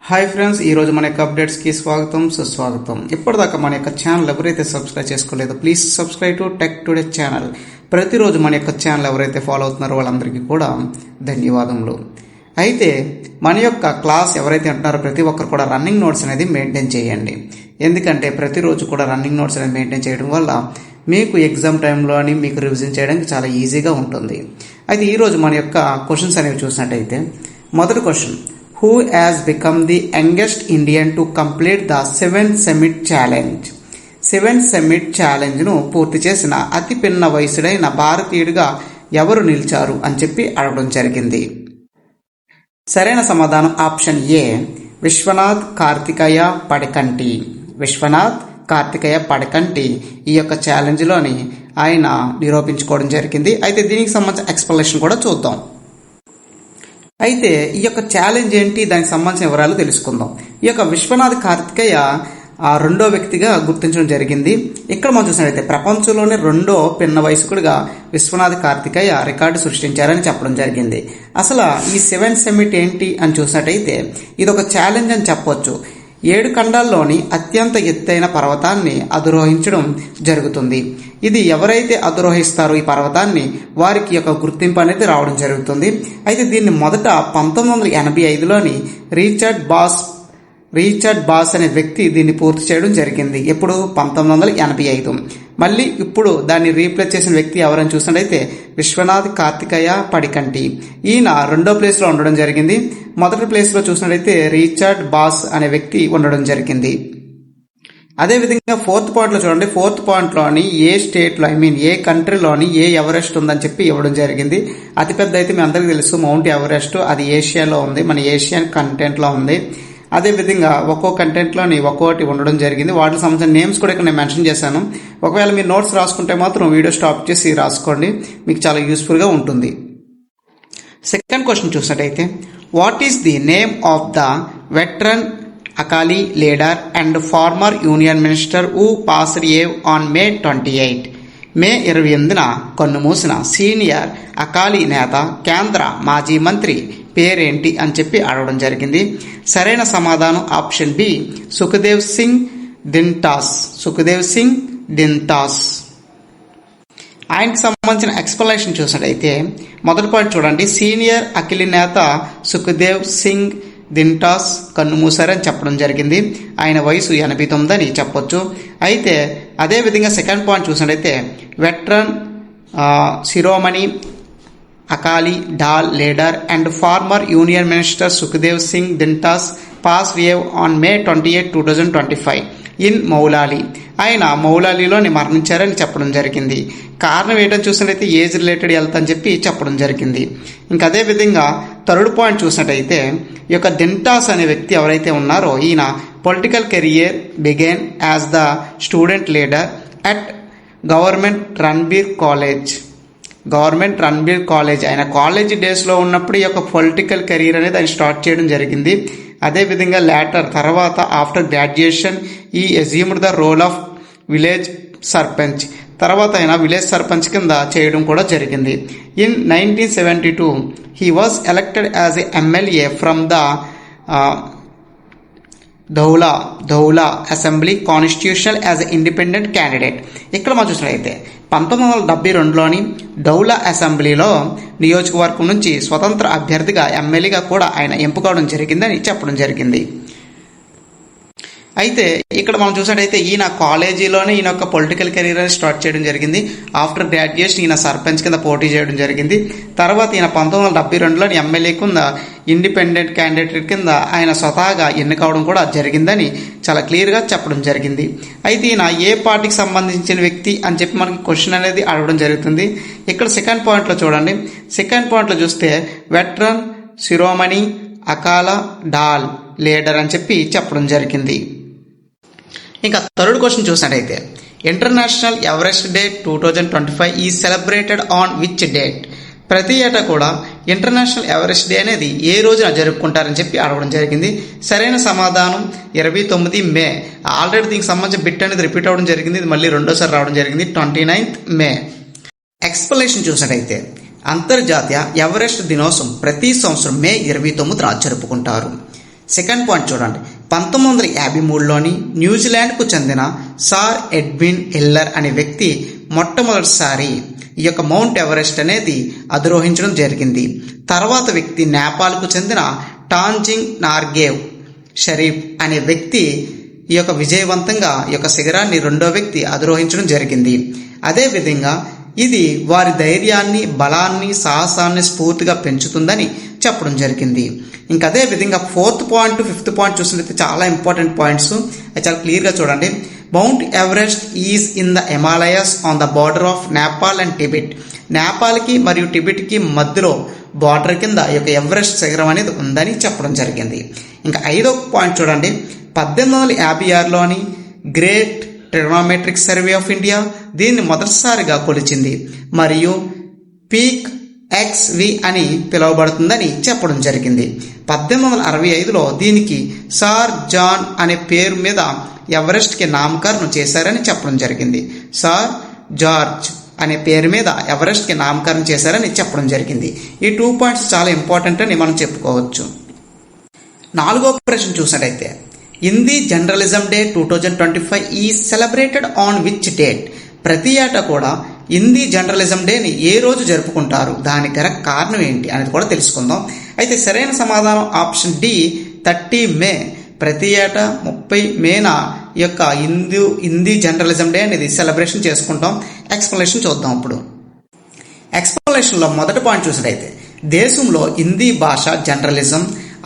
Hi friends, ఈరోజు మన యొక్క అప్డేట్స్కి స్వాగతం సుస్వాగతం. ఇప్పటిదాకా మన యొక్క ఛానల్ ఎవరైతే సబ్స్క్రైబ్ చేసుకోలేదో please subscribe to Tech Today channel. ప్రతిరోజు మన యొక్క ఛానల్ ఎవరైతే ఫాలో అవుతున్నారో వాళ్ళందరికీ కూడా ధన్యవాదములు. అయితే మన యొక్క క్లాస్ ఎవరైతే అంటున్నారో ప్రతి ఒక్కరు కూడా రన్నింగ్ నోట్స్ అనేది మెయింటైన్ చేయండి. ఎందుకంటే ప్రతిరోజు కూడా రన్నింగ్ నోట్స్ అనేది మెయింటైన్ చేయడం వల్ల మీకు ఎగ్జామ్ టైంలో అని మీకు రివిజన్ చేయడానికి చాలా ఈజీగా ఉంటుంది. అయితే ఈరోజు మన యొక్క క్వశ్చన్స్ అనేవి చూసినట్టయితే మొదటి question, who has become the youngest Indian to complete the 7th summit challenge? 7th summit challenge ను పూర్తి చేసిన అతి పిన్న వయసుడైన భారతీయుడిగా ఎవరు నిలిచారు అని చెప్పి అడగడం జరిగింది. సరైన సమాధానం ఆప్షన్ ఏ, విశ్వనాథ్ కార్తికేయ పడికంటి. విశ్వనాథ్ కార్తికేయ పడికంటి ఈ యొక్క ఛాలెంజ్లోని ఆయన నిరూపించుకోవడం జరిగింది. అయితే దీనికి సంబంధించిన ఎక్స్ప్లెనేషన్ కూడా చూద్దాం. అయితే ఈ యొక్క ఛాలెంజ్ ఏంటి, దానికి సంబంధించిన వివరాలు తెలుసుకుందాం. ఈ యొక్క విశ్వనాథ్ కార్తికేయ రెండో వ్యక్తిగా గుర్తించడం జరిగింది. ఇక్కడ మనం చూసినట్లయితే ప్రపంచంలోనే రెండో పిన్న వయస్కుడిగా విశ్వనాథ్ కార్తికేయ రికార్డు సృష్టించారని చెప్పడం జరిగింది. అసలు ఈ 7th సమ్మిట్ ఏంటి అని చూసినట్టయితే ఇది ఒక ఛాలెంజ్ అని చెప్పొచ్చు. 7 ఖండాల్లోని అత్యంత ఎత్తైన పర్వతాన్ని అధిరోహించడం జరుగుతుంది. ఇది ఎవరైతే అధిరోహిస్తారో ఈ పర్వతాన్ని వారికి యొక్క గుర్తింపు అనేది రావడం జరుగుతుంది. అయితే దీన్ని మొదట 1985లోని రిచర్డ్ బాస్ అనే వ్యక్తి దీన్ని పూర్తి చేయడం జరిగింది. ఎప్పుడు? 1985. మళ్ళీ ఇప్పుడు దాన్ని రీప్లేస్ చేసిన వ్యక్తి ఎవరని చూసినట్టయితే విశ్వనాథ్ కార్తికేయ పడికంటి. ఈయన రెండో ప్లేస్లో ఉండడం జరిగింది. మొదటి ప్లేస్లో చూసినట్టయితే రిచర్డ్ బాస్ అనే వ్యక్తి ఉండడం జరిగింది. అదేవిధంగా 4th పాయింట్లో చూడండి. 4th పాయింట్లోని ఏ స్టేట్లో ఏ కంట్రీలోని ఏ ఎవరెస్ట్ ఉందని చెప్పి ఇవ్వడం జరిగింది. అతిపెద్ద అయితే మీ అందరికీ తెలుసు మౌంట్ ఎవరెస్ట్, అది ఏషియాలో ఉంది, మన ఏషియన్ కంటెంట్లో ఉంది. అదేవిధంగా ఒక్కో కంటెంట్లోని ఒక్కోటి ఉండడం జరిగింది. వాటికి సంబంధించిన నేమ్స్ కూడా ఇక్కడ నేను మెన్షన్ చేశాను. ఒకవేళ మీరు నోట్స్ రాసుకుంటే మాత్రం వీడియో స్టాప్ చేసి రాసుకోండి, మీకు చాలా యూస్ఫుల్గా ఉంటుంది. సెకండ్ క్వశ్చన్ చూసినట్టయితే, what is the name of the veteran Akali leader and former union minister who passed away on May 28? May 28న కన్నుమూసిన సీనియర్ అకాలీ నేత, కేంద్ర మాజీ మంత్రి పేరేంటి అని చెప్పి అడగడం జరిగింది. సరైన సమాధానం ఆప్షన్ బి, సుఖదేవ్ సింగ్ దింటాస్. ఆయనకు సంబంధించిన ఎక్స్ప్లెనేషన్ చూసినట్టయితే మొదటి పాయింట్ చూడండి. సీనియర్ అఖిలీ నేత సుఖదేవ్ సింగ్ దింటాస్ కన్నుమూసారని చెప్పడం జరిగింది. ఆయన వయసు 89 అని చెప్పొచ్చు. అయితే అదేవిధంగా సెకండ్ పాయింట్ చూసినట్టయితే veteran Shiromani Akali Dal leader and former union minister Sukhdev Singh Dhindsa passed away on May 28, 2025 in Mohali. ఆయన మౌలాలీలోని మరణించారని చెప్పడం జరిగింది. కారణం ఏంటని చూసినట్టయితే ఏజ్ రిలేటెడ్ హెల్త్ అని చెప్పి చెప్పడం జరిగింది. ఇంకా అదేవిధంగా థర్డ్ పాయింట్ చూసినట్టయితే ఈ యొక్క దింటాస్ అనే వ్యక్తి ఎవరైతే ఉన్నారో ఈయన political career began as the student leader at government Ranbir college. ఆయన కాలేజ్ డేస్లో ఉన్నప్పుడు ఈ యొక్క పొలిటికల్ కెరీర్ అనేది ఆయన స్టార్ట్ చేయడం జరిగింది. అదేవిధంగా తర్వాత after graduation he assumed the role of village sarpanch. తర్వాత ఆయన విలేజ్ సర్పంచ్ కింద చేయడం కూడా జరిగింది. In 1972 he was elected as a MLA from the Dhaula assembly constitutional as a independent candidate. ఇక్కడ మనం చూసినట్లయితే 1972లోని ధౌలా అసెంబ్లీలో నియోజకవర్గం నుంచి స్వతంత్ర అభ్యర్థిగా ఎమ్మెల్యేగా కూడా ఆయన ఎంపికవడం జరిగిందని చెప్పడం జరిగింది. అయితే ఇక్కడ మనం చూసినట్టయితే ఈయన కాలేజీలోనే ఈయన యొక్క పొలిటికల్ కెరీర్ అని స్టార్ట్ చేయడం జరిగింది. ఆఫ్టర్ గ్రాడ్యుయేషన్ ఈయన సర్పంచ్ కింద పోటీ చేయడం జరిగింది. తర్వాత ఈయన 1972లోని ఎమ్మెల్యే కింద ఇండిపెండెంట్ క్యాండిడేట్ కింద ఆయన స్వతహాగా ఎన్నికవడం కూడా జరిగిందని చాలా క్లియర్గా చెప్పడం జరిగింది. అయితే ఈయన ఏ పార్టీకి సంబంధించిన వ్యక్తి అని చెప్పి మనకి క్వశ్చన్ అనేది అడగడం జరుగుతుంది. ఇక్కడ సెకండ్ పాయింట్లో చూడండి. సెకండ్ పాయింట్లో చూస్తే వెటరన్ శిరోమణి అకాలా డాల్ లీడర్ అని చెప్పి చెప్పడం జరిగింది. ఇంకా థర్డ్ క్వశ్చన్ చూసినట్టయితే international Everest day 2025 is celebrated on which date? ప్రతి ఏటా కూడా ఇంటర్నేషనల్ ఎవరెస్ట్ డే అనేది ఏ రోజున జరుపుకుంటారని చెప్పి అడగడం జరిగింది. సరైన సమాధానం 29 మే. ఆల్రెడీ దీనికి సంబంధించిన బిట్ అనేది రిపీట్ అవ్వడం జరిగింది. ఇది మళ్ళీ రెండోసారి రావడం జరిగింది 29th మే. ఎక్స్ప్లెనేషన్ చూసినట్టయితే అంతర్జాతీయ ఎవరెస్ట్ దినోత్సవం ప్రతి సంవత్సరం May 29 జరుపుకుంటారు. సెకండ్ పాయింట్ చూడండి, 1953లోని న్యూజిలాండ్కు చెందిన సార్ ఎడ్విన్ ఎల్లర్ అనే వ్యక్తి మొట్టమొదటిసారి ఈ యొక్క మౌంట్ ఎవరెస్ట్ అనేది అధిరోహించడం జరిగింది. తర్వాత వ్యక్తి నేపాల్కు చెందిన టాంజింగ్ నార్గేవ్ షరీఫ్ అనే వ్యక్తి ఈ యొక్క విజయవంతంగా ఈ యొక్క శిఖరాన్ని రెండో వ్యక్తి అధిరోహించడం జరిగింది. అదేవిధంగా ఇది వారి ధైర్యాన్ని, బలాన్ని, సాహసాన్ని స్ఫూర్తిగా పెంచుతుందని చెప్పడం జరిగింది. ఇంకా అదే విధంగా 4th పాయింట్ 5th పాయింట్ చూసినట్లయితే చాలా ఇంపార్టెంట్ పాయింట్స్, అది చాలా క్లియర్గా చూడండి. Mount Everest is in the Himalayas on the border of Nepal and Tibet. నేపాల్కి మరియు టిబెట్కి మధ్యలో బార్డర్ కింద ఈ యొక్క ఎవరెస్ట్ శిఖరం అనేది ఉందని చెప్పడం జరిగింది. ఇంకా 5వ పాయింట్ చూడండి, 1856లోని great trigonometric survey of India దీన్ని మొదటిసారిగా కొలిచింది మరియు పీక్ XV అని పిలువబడుతుందని చెప్పడం జరిగింది. 1865లో దీనికి సార్ జాన్ అనే పేరు మీద ఎవరెస్ట్కి నామకరణం చేశారని చెప్పడం జరిగింది. సార్ జార్జ్ అనే పేరు మీద ఎవరెస్ట్కి నామకరణం చేశారని చెప్పడం జరిగింది. ఈ 2 పాయింట్స్ చాలా ఇంపార్టెంట్ అని మనం చెప్పుకోవచ్చు. 4వ ప్రశ్న చూసినట్టయితే, Hindi journalism day 2025 is celebrated on which date? ప్రతి ఏటా కూడా హిందీ జర్నలిజం డేని ఏ రోజు జరుపుకుంటారు, దానికి గల కారణం ఏంటి అనేది కూడా తెలుసుకుందాం. అయితే సరైన సమాధానం ఆప్షన్ డి 30 మే. ప్రతి ఏటా 30 మేన ఈ యొక్క హిందీ జర్నలిజం డే అనేది సెలబ్రేషన్ చేసుకుంటాం. ఎక్స్ప్లెనేషన్ చూద్దాం. ఇప్పుడు ఎక్స్ప్లెనేషన్లో మొదటి పాయింట్ చూసినట్టయితే, దేశంలో హిందీ భాష జర్నలిజం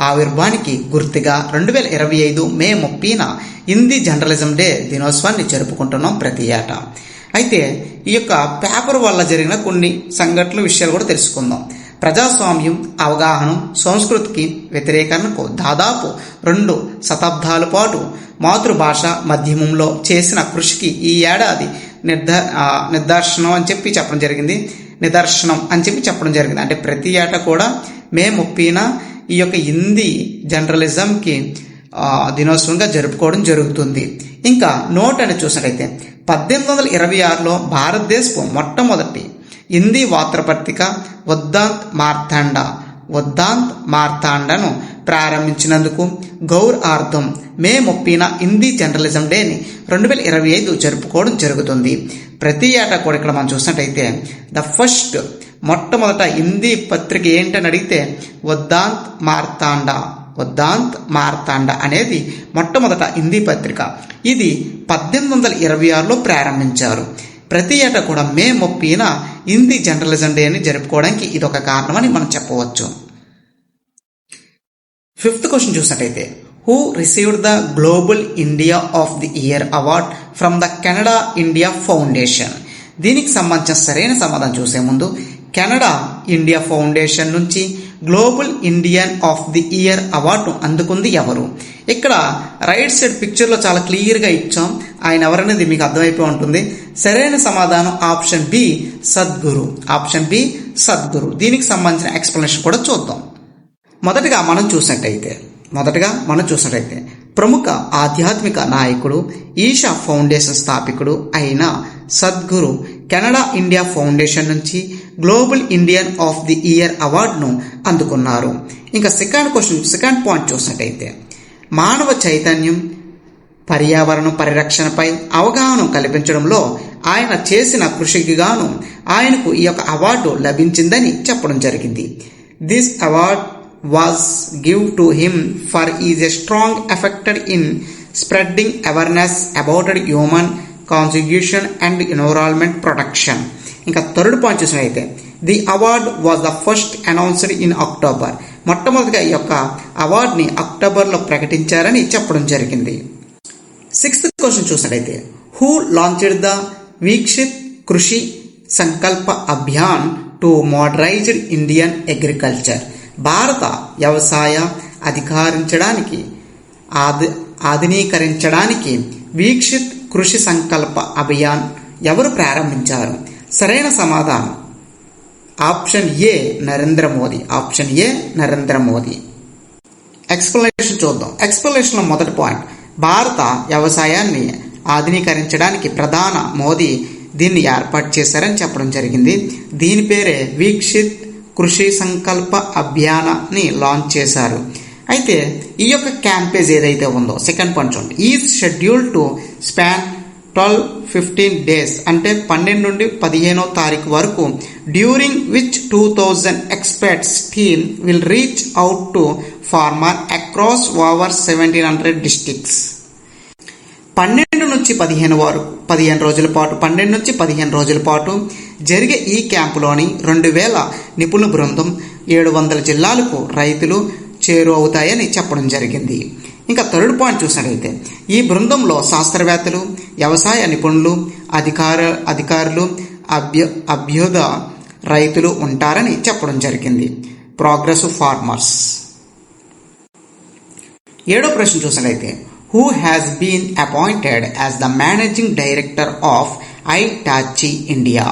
ఆవిర్భావానికి గుర్తుగా 2025 మే 30న హిందీ జర్నలిజం డే దినోత్సవాన్ని జరుపుకుంటున్నాం ప్రతి ఏటా. అయితే ఈ యొక్క పేపర్ వల్ల జరిగిన కొన్ని సంఘటనల విషయాలు కూడా తెలుసుకుందాం. ప్రజాస్వామ్యం, అవగాహన, సంస్కృతికి వ్యతిరేకరణకు దాదాపు 2 శతాబ్దాల పాటు మాతృభాష మాధ్యమంలో చేసిన కృషికి ఈ ఏడాది నిదర్శనం అని చెప్పి చెప్పడం జరిగింది. అంటే ప్రతి ఏటా కూడా మే 30న ఈ యొక్క హిందీ జర్నలిజంకి దినోత్సవంగా జరుపుకోవడం జరుగుతుంది. ఇంకా నోట్ అని చూసినట్టయితే 1826లో భారతదేశపు మొట్టమొదటి హిందీ వార్తాపత్రిక ఉద్దాంత్ మార్తాండను ప్రారంభించినందుకు గౌరవార్థం మే 30న హిందీ జర్నలిజం డేని 2025 జరుపుకోవడం జరుగుతుంది. ప్రతి ఏటా కూడా ఇక్కడ మనం చూసినట్టయితే మొట్టమొదట హిందీ పత్రిక ఏంటని అడిగితే ఉద్దాంత్ మార్తాండ అనేది మొట్టమొదట హిందీ పత్రిక. ఇది 1826లో ప్రారంభించారు. ప్రతి ఏటా కూడా మే 30న హిందీ జర్నలిజం డే అని జరుపుకోవడానికి ఇదొక కారణమని మనం చెప్పవచ్చు. 5th క్వశ్చన్ చూసినట్టయితే, who received the global India of the year award from the Canada India foundation? దీనికి సంబంధించిన సరైన సమాధానం చూసే ముందు, కెనడా ఇండియా ఫౌండేషన్ నుంచి global Indian of the year award అందుకుంది ఎవరు? ఇక్కడ రైట్ సైడ్ పిక్చర్లో చాలా క్లియర్గా ఇచ్చాం. ఆయన ఎవరనేది మీకు అర్థమైపోయి ఉంటుంది. సరైన సమాధానం ఆప్షన్ బి సద్గురు. దీనికి సంబంధించిన ఎక్స్ప్లెనేషన్ కూడా చూద్దాం. మొదటగా మనం చూసినట్టయితే ప్రముఖ ఆధ్యాత్మిక నాయకుడు, ఈషా ఫౌండేషన్ స్థాపకుడు అయిన సద్గురు కెనడా ఇండియా ఫౌండేషన్ నుంచి global Indian of the year అవార్డును అందుకున్నారు. ఇంకా సెకండ్ పాయింట్ చూసినట్టయితే, మానవ చైతన్యం, పర్యావరణ పరిరక్షణపై అవగాహన కల్పించడంలో ఆయన చేసిన కృషికి గాను ఆయనకు ఈ యొక్క అవార్డు లభించిందని చెప్పడం జరిగింది. This award was given to him for his strong effort in spreading awareness about human conservation and environment protection. ఇంకా థర్డ్ పాయింట్ చూసినట్లయితే, the award was the first announced in October. మొట్టమొదటిగా ఈ యొక్క అవార్డుని అక్టోబర్లో ప్రకటించారని చెప్పడం జరిగింది. 6th క్వశ్చన్ చూసినట్లయితే, హూ లాంచ్డ్ ద వీక్షిత్ కృషి సంకల్ప అభియాన్ టు మోడరైజ్డ్ ఇండియన్ అగ్రికల్చర్? భారత వ్యవసాయ ఆధునీకరించడానికి వీక్షిత్ కృషి సంకల్ప అభియాన్ ఎవరు ప్రారంభించారు? సరైన సమాధానం ఆప్షన్ ఏ నరేంద్ర మోదీ. ఎక్స్ప్లెనేషన్ చూద్దాం. ఎక్స్ప్లెనేషన్లో మొదటి పాయింట్, భారత వ్యవసాయాన్ని ఆధునీకరించడానికి ప్రధాని మోదీ దీన్ని ఏర్పాటు చేశారని చెప్పడం జరిగింది. దీని పేరే వీక్షిత్ కృషి సంకల్ప అభియాన్ని లాంచ్ చేశారు. అయితే ఈ యొక్క క్యాంపేజ్ ఏదైతే ఉందో సెకండ్ పాయింట్ చూడండి, is scheduled to span 12-15 days, అంటే 12 నుండి 15వ తారీఖు వరకు, during which 2000 experts team will reach out to farmer across over 1700 districts. 12 నుంచి 15 రోజుల పాటు జరిగే ఈ క్యాంపులోని 2000 నిపుణుల బృందం 700 జిల్లాలకు రైతులు చేరువవుతాయని చెప్పడం జరిగింది. ఇంకా థర్డ్ పాయింట్ చూసినట్లయితే ఈ బృందంలో శాస్త్రవేత్తలు, వ్యవసాయ నిపుణులు, అధికారులు, అభ్యుద రైతులు ఉంటారని చెప్పడం జరిగింది. Progressive farmers. 7వ ప్రశ్న చూసినట్లయితే who has been appointed as the managing director of Hitachi India.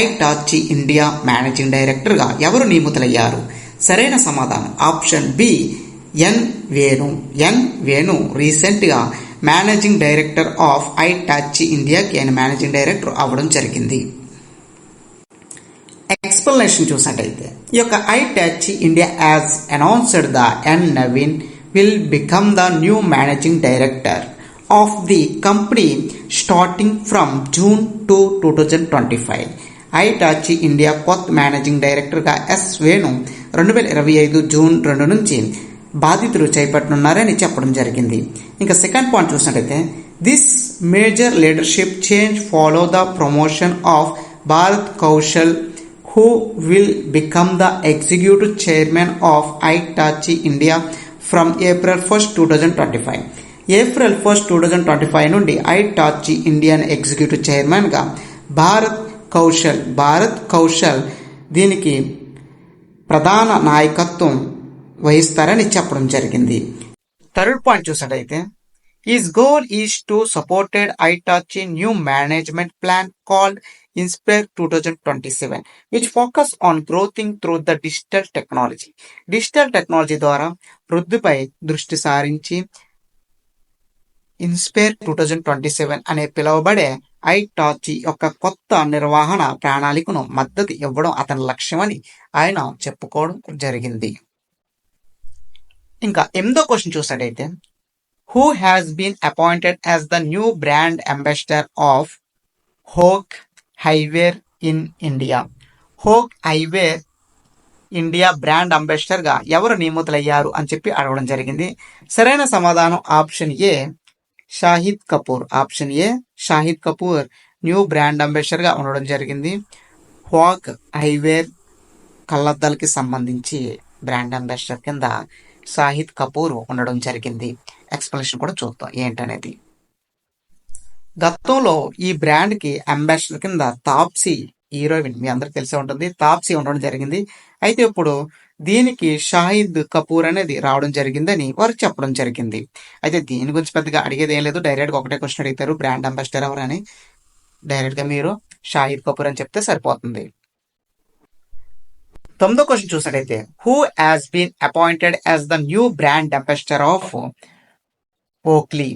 Hitachi India managing డైరెక్టర్గా ఎవరు నియమితులయ్యారు? సరైన సమాధానం ఆప్షన్ బి ఎన్ వేణు రీసెంట్గా మేనేజింగ్ డైరెక్టర్ ఆఫ్ ఐటాచీ ఇండియాకి ఆయన మేనేజింగ్ డైరెక్టర్ అవ్వడం జరిగింది. ఎక్స్ప్లెనేషన్ చూసినట్టయితే ఈ యొక్క Hitachi India as announced the N Naveen will become the new managing director of the company starting from June 2, 2025. Hitachi India కొత్త మేనేజింగ్ డైరెక్టర్గా ఎస్ వేణు 2025 జూన్ 2 నుంచి బాధ్యతలు చేపట్టనున్నారని చెప్పడం జరిగింది. ఇంకా సెకండ్ పాయింట్ చూసినట్లయితే this major leadership change follow the promotion of Bharat Kaushal who will become the executive chairman of Hitachi India from April 1, 2025. April 1, 2025 నుండి ఐటాచీ ఇండియన్ ఎగ్జిక్యూటివ్ చైర్మన్గా భారత్ కౌశల్ దీనికి ప్రధాన నాయకత్వం వహిస్తారని చెప్పడం జరిగింది. థర్డ్ పాయింట్ చూసినట్లయితే his goal is to supported Hitachi new management plan called Inspire 2027, which focus on growing through the digital technology. Digital technology ద్వారా వృద్ధిపై దృష్టి సారించి ఇన్స్పైర్ 2027 అనే పిలువబడే ఐటాచీ యొక్క కొత్త నిర్వహణ ప్రణాళికను మద్దతు ఇవ్వడం అతని లక్ష్యమని ఆయన చెప్పుకోవడం జరిగింది. ఇంకా 8వ క్వశ్చన్ చూసినట్టయితే who has been appointed as the new brand ambassador of Hawk eyewear in India. Hawk eyewear India brand అంబాసిడర్గా ఎవరు నియమితులయ్యారు అని చెప్పి అడగడం జరిగింది. సరైన సమాధానం option A Shahid Kapoor new brand అంబాసిడర్గా ఉండడం జరిగింది. హోక్ హైవేర్ కళ్ళద్దాలకి సంబంధించి బ్రాండ్ అంబాసిడర్ కింద షాహిద్ కపూర్ ఉండడం జరిగింది. ఎక్స్ప్లెనేషన్ కూడా చూద్దాం ఏంటనేది. గతంలో ఈ బ్రాండ్కి అంబాసిడర్ కింద తాప్సీ హీరోయిన్ మీ అందరికి తెలిసే ఉంటుంది, తాప్సీ ఉండడం జరిగింది. అయితే ఇప్పుడు దీనికి షాహిద్ కపూర్ అనేది రావడం జరిగిందని వారు చెప్పడం జరిగింది. అయితే దీని గురించి పెద్దగా అడిగేది ఏం లేదు, డైరెక్ట్గా ఒకటే క్వశ్చన్ అడుగుతారు, బ్రాండ్ అంబాసిడర్ ఎవరని. డైరెక్ట్గా మీరు షాహిద్ కపూర్ అని చెప్తే సరిపోతుంది. 9వ క్వశ్చన్ చూసినట్టయితే who has been appointed as the new brand ambassador of Oakley.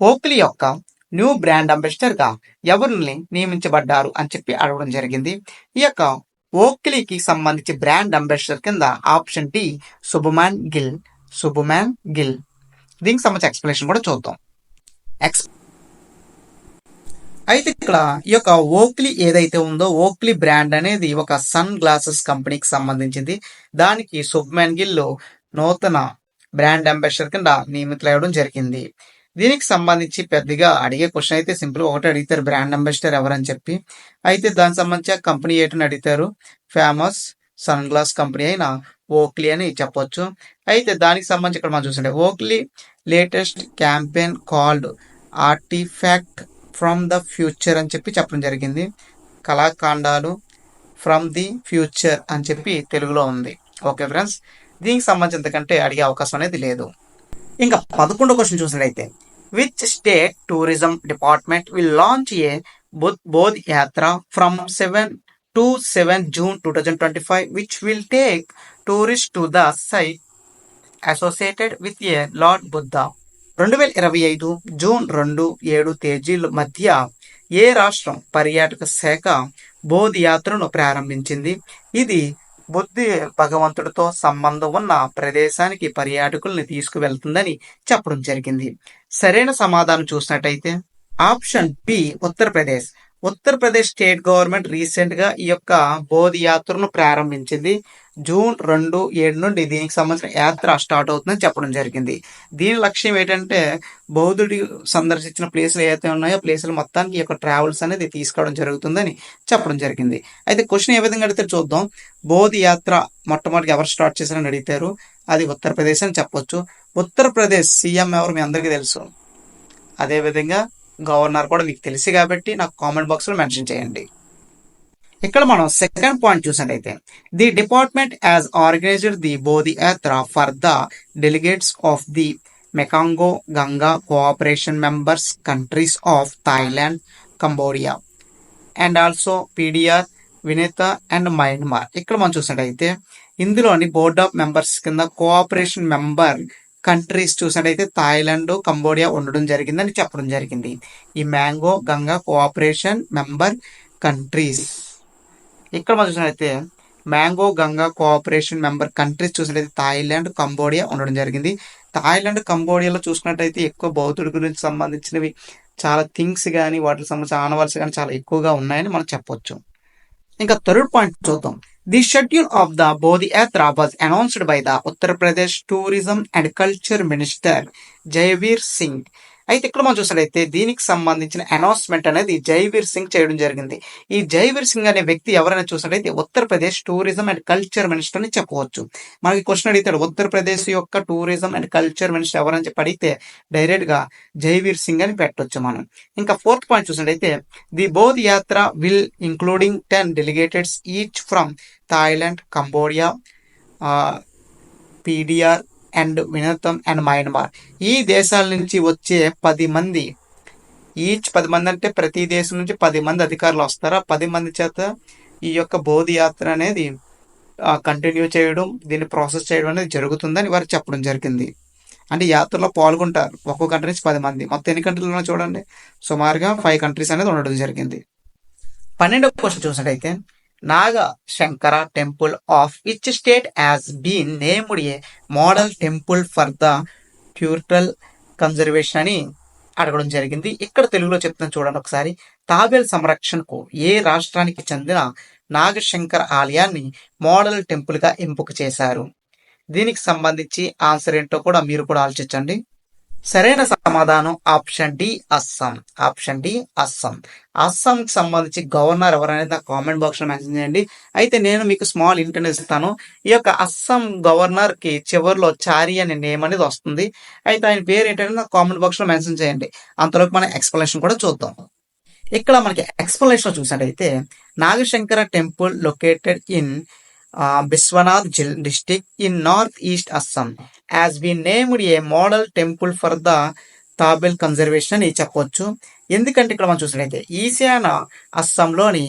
Oakley యొక్క న్యూ బ్రాండ్ అంబాసిడర్ గా ఎవరిని నియమించబడ్డారు అని చెప్పి అడగడం జరిగింది. ఈ యొక్క ఓక్లీకి సంబంధించి బ్రాండ్ అంబాసిడర్ కింద ఆప్షన్ డి శుభమాన్ గిల్. దీనికి సంబంధించి ఎక్స్ప్లెనేషన్ కూడా చూద్దాం. అయితే ఇక్కడ ఈ యొక్క ఓక్లీ ఏదైతే ఉందో ఓక్లీ బ్రాండ్ అనేది ఒక సన్ గ్లాసెస్ కంపెనీకి సంబంధించింది. దానికి శుభమాన్ గిల్ నూతన బ్రాండ్ అంబాసిడర్ కింద నియమితులవ్వడం జరిగింది. దీనికి సంబంధించి పెద్దగా అడిగే క్వశ్చన్ అయితే సింపుల్ ఒకటి అడుగుతారు, బ్రాండ్ అంబాసిడర్ ఎవరని చెప్పి. అయితే దానికి సంబంధించి కంపెనీ ఏంటని అడుగుతారు, ఫేమస్ సన్ గ్లాస్ కంపెనీ అయిన ఓక్లీ అని చెప్పొచ్చు. అయితే దానికి సంబంధించి ఇక్కడ మనం చూస్తుంటే Oakley latest campaign called artifact from the future అని చెప్పి చెప్పడం జరిగింది. కళాఖండాలు ఫ్రమ్ ది ఫ్యూచర్ అని చెప్పి తెలుగులో ఉంది. ఓకే ఫ్రెండ్స్, దీనికి సంబంధించి ఎంతకంటే అడిగే అవకాశం అనేది లేదు. ఇంకా 11వ క్వశ్చన్ చూసినట్లయితే which state tourism department will launch a Bodh Yatra from 7 June 2025 which will take tourists to the site associated with a Lord Buddha. 2025 June 2-7 తేదీల మధ్య ఏ రాష్ట్రం పర్యాటక శాఖ బోధ్ యాత్రను ప్రారంభించింది? ఇది బుద్ధి భగవంతుడితో సంబంధం ఉన్న ప్రదేశానికి పర్యాటకుల్ని తీసుకువెళ్తుందని చెప్పడం జరిగింది. సరైన సమాధానం చూసినట్టయితే option B Uttar Pradesh. Uttar Pradesh state government recent గా ఈ యొక్క బోధి యాత్రను ప్రారంభించింది. జూన్ 2, 7 నుండి దీనికి సంబంధించిన యాత్ర స్టార్ట్ అవుతుందని చెప్పడం జరిగింది. దీని లక్ష్యం ఏంటంటే బౌద్ధుడి సందర్శించిన ప్లేసులు ఏవైతే ఉన్నాయో ప్లేసులు మొత్తానికి ఈ యొక్క ట్రావెల్స్ అనేది తీసుకోవడం జరుగుతుందని చెప్పడం జరిగింది. అయితే క్వశ్చన్ ఏ విధంగా అడిగితే చూద్దాం. బోధి యాత్ర మొట్టమొదటి ఎవరు స్టార్ట్ చేశారని అడిగితారు. అది ఉత్తరప్రదేశ్ అని చెప్పొచ్చు. ఉత్తరప్రదేశ్ సీఎం ఎవరు మీ అందరికీ తెలుసు. అదేవిధంగా గవర్నర్ కూడా మీకు తెలుసు కాబట్టి నాకు కామెంట్ బాక్స్ లో మెన్షన్ చేయండి. ఇక్కడ మనం సెకండ్ పాయింట్ చూసినట్టయితే the department as organized the Bodhi Yatra for the delegates of the Mekong Ganga cooperation members countries of Thailand, Cambodia and also PDR, వినేత అండ్ మయన్మార్. ఇక్కడ మనం చూసినట్టయితే ఇందులోని బోర్డ్ ఆఫ్ మెంబర్స్ కింద కోఆపరేషన్ మెంబర్ కంట్రీస్ చూసినట్టయితే థాయిలాండ్, కంబోడియా ఉండడం జరిగిందని చెప్పడం జరిగింది. ఈ mango Ganga cooperation member countries ఇక్కడ మనం చూసినట్లయితే mango Ganga cooperation member countries చూసినట్లయితే థాయిలాండ్, కంబోడియా ఉండడం జరిగింది. థాయిలాండ్, కంబోడియాలో చూసుకున్నట్టయితే ఎక్కువ బౌద్ధుడి గురించి సంబంధించినవి చాలా థింగ్స్ కానీ వాటికి సంబంధించిన ఆనవాల్స్ కానీ చాలా ఎక్కువగా ఉన్నాయని మనం చెప్పొచ్చు. ఇంకా థర్డ్ పాయింట్ చూద్దాం. ది షెడ్యూల్ ఆఫ్ ద బోధి యాత్ర was announced by the Uttar Pradesh tourism and culture minister Jaiveer Singh. అయితే ఇక్కడ మనం చూసినట్లయితే దీనికి సంబంధించిన అనౌన్స్మెంట్ అనేది జైవీర్ సింగ్ చేయడం జరిగింది. ఈ జైవీర్ సింగ్ అనే వ్యక్తి ఎవరైనా చూసినట్లయితే Uttar Pradesh tourism and culture minister అని చెప్పవచ్చు. మనకి క్వశ్చన్ అడిగితాడు ఉత్తరప్రదేశ్ యొక్క టూరిజం అండ్ కల్చర్ మినిస్టర్ ఎవరని చెప్పి అడిగితే డైరెక్ట్ గా జైవీర్ సింగ్ అని పెట్టవచ్చు మనం. ఇంకా ఫోర్త్ పాయింట్ చూసినట్లయితే the Bodhi Yatra will including 10 delegates each from Thailand, Cambodia, PDR and Vietnam and Myanmar. ఈ దేశాల నుంచి వచ్చే 10 మంది, ఈచ్ 10 మంది అంటే ప్రతి దేశం నుంచి 10 మంది అధికారులు వస్తారా. 10 మంది చేత ఈ యొక్క బోధి యాత్ర అనేది కంటిన్యూ చేయడం, దీన్ని ప్రాసెస్ చేయడం అనేది జరుగుతుందని వారు చెప్పడం జరిగింది. అంటే యాత్రలో పాల్గొంటారు ఒక్కో కంట్రీ నుంచి 10 మంది. మొత్తం ఎన్ని కంట్రీలు ఉన్నా చూడండి, సుమారుగా 5 కంట్రీస్ అనేది ఉండడం జరిగింది. 12వ క్వశ్చన్ చూసినట్టయితే Naga Shankar temple of which state has been named a model temple for the turtle conservation అని అడగడం జరిగింది. ఇక్కడ తెలుగులో చెప్తున్నా చూడండి ఒకసారి. తాబేల్ సంరక్షణకు ఏ రాష్ట్రానికి చెందిన నాగశంకర ఆలయాన్ని మోడల్ టెంపుల్ గా ఎంపిక చేశారు? దీనికి సంబంధించి ఆన్సర్ ఏంటో కూడా మీరు కూడా ఆలోచించండి. సరైన సమాధానం option D Assam. Option D Assam. అస్సాంకి సంబంధించి గవర్నర్ ఎవరనేది నా కామెంట్ బాక్స్ లో మెన్షన్ చేయండి. అయితే నేను మీకు స్మాల్ ఇంటర్వ్యూ ఇస్తాను. ఈ యొక్క అస్సాం గవర్నర్ కి చివరిలో చారి అనే నేమ్ అనేది వస్తుంది. అయితే ఆయన పేరు ఏంటంటే నా కామెంట్ బాక్స్ లో మెన్షన్ చేయండి. అంతలోపు మనం ఎక్స్ప్లెనేషన్ కూడా చూద్దాం. ఇక్కడ మనకి ఎక్స్ప్లెనేషన్ చూసినట్టయితే Nagashankar temple located in Biswanath district in northeast Assam has been named a model temple for the తాబేల్ కన్జర్వేషన్ అని చెప్పొచ్చు. ఎందుకంటే ఇక్కడ మనం చూసినట్లయితే ఈశాన్య అస్సాంలోని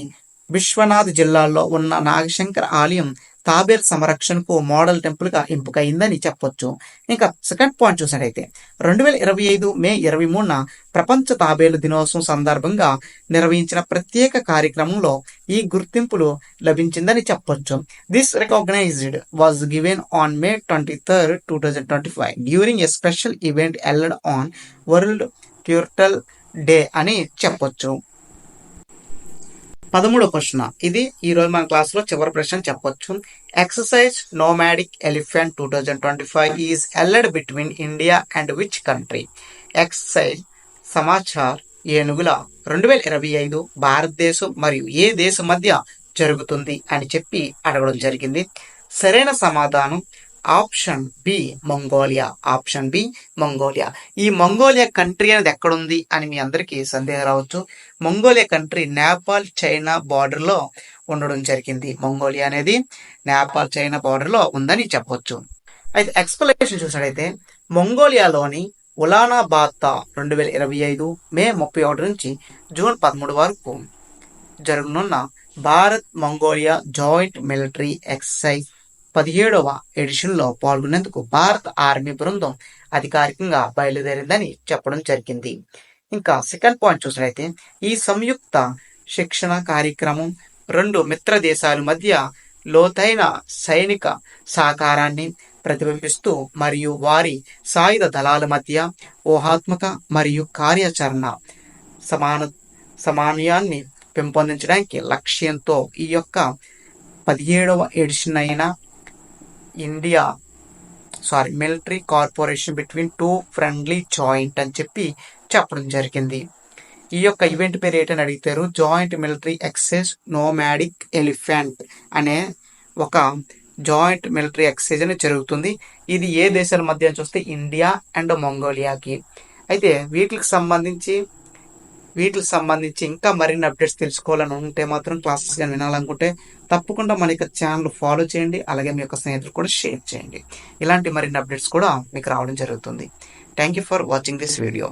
విశ్వనాథ్ జిల్లాలో ఉన్న నాగశంకర ఆలయం తాబేల్ సంరక్షణకు మోడల్ టెంపుల్ గా ఎంపికైందని చెప్పొచ్చు. ఇంకా సెకండ్ పాయింట్ చూసినట్లయితే 2025 మే 23న ప్రపంచ తాబేలు దినోత్సవం సందర్భంగా నిర్వహించిన ప్రత్యేక కార్యక్రమంలో ఈ గుర్తింపులు లభించిందని చెప్పొచ్చు. This recognized was given on May 23, 2025 during a special event held on world turtle day అని చెప్పొచ్చు. 13వ క్వశ్చన్. ఇది ఈ రోజు మన క్లాస్ లో చివరి ప్రశ్న చెప్పొచ్చు. Exercise nomadic elephant 2025 is held between India and which country? Exercise సమాచార్ ఏనుగుల 2025 భారతదేశం మరియు ఏ దేశం మధ్య జరుగుతుంది అని చెప్పి అడగడం జరిగింది. సరైన సమాధానం option B Mongolia. Option B Mongolia. ఈ మంగోలియా కంట్రీ అనేది ఎక్కడుంది అని మీ అందరికీ సందేహం రావచ్చు. Mongolia country Nepal China border లో ఉండడం జరిగింది. మంగోలియా అనేది నేపాల్ చైనా బార్డర్ లో ఉందని చెప్పొచ్చు. అయితే ఎక్స్ప్లెనేషన్ చూసినట్లయితే మంగోలియాలోని ఉలానాబాతా 2025 మే 31 నుంచి జూన్ 13 వరకు జరగనున్న Bharat Mongolia joint military exercise 17వ ఎడిషన్లో పాల్గొనేందుకు భారత ఆర్మీ బృందం అధికారికంగా బయలుదేరిందని చెప్పడం జరిగింది. ఇంకా సెకండ్ పాయింట్ చూసినట్లయితే ఈ సంయుక్త శిక్షణ కార్యక్రమం 2 మిత్ర దేశాల మధ్య లోతైన సైనిక సహకారాన్ని ప్రతిబింబిస్తూ మరియు వారి సాయుధ దళాల మధ్య ఊహాత్మక మరియు కార్యాచరణ సమన్వయాన్ని పెంపొందించడానికి లక్ష్యంతో ఈ యొక్క 17వ ఎడిషన్ అయిన military corporation between two friendly joint అని చెప్పడం జరిగింది. ఈ యొక్క ఈవెంట్ పేరు ఏంటని అడిగితారు, joint military exercise nomadic elephant అనే ఒక జాయింట్ మిలిటరీ ఎక్సైజ్ అని జరుగుతుంది. ఇది ఏ దేశాల మధ్య చూస్తే ఇండియా అండ్ మంగోలియాకి. అయితే వీటికి సంబంధించి ఇంకా మరిన్ని అప్డేట్స్ తెలుసుకోవాలని ఉంటే మాత్రం క్లాసెస్ కానీ వినాలనుకుంటే తప్పకుండా మన యొక్క ఛానల్ ఫాలో చేయండి. అలాగే మీ యొక్క స్నేహితులు కూడా షేర్ చేయండి. ఇలాంటి మరిన్ని అప్డేట్స్ కూడా మీకు రావడం జరుగుతుంది. Thank you for watching this video.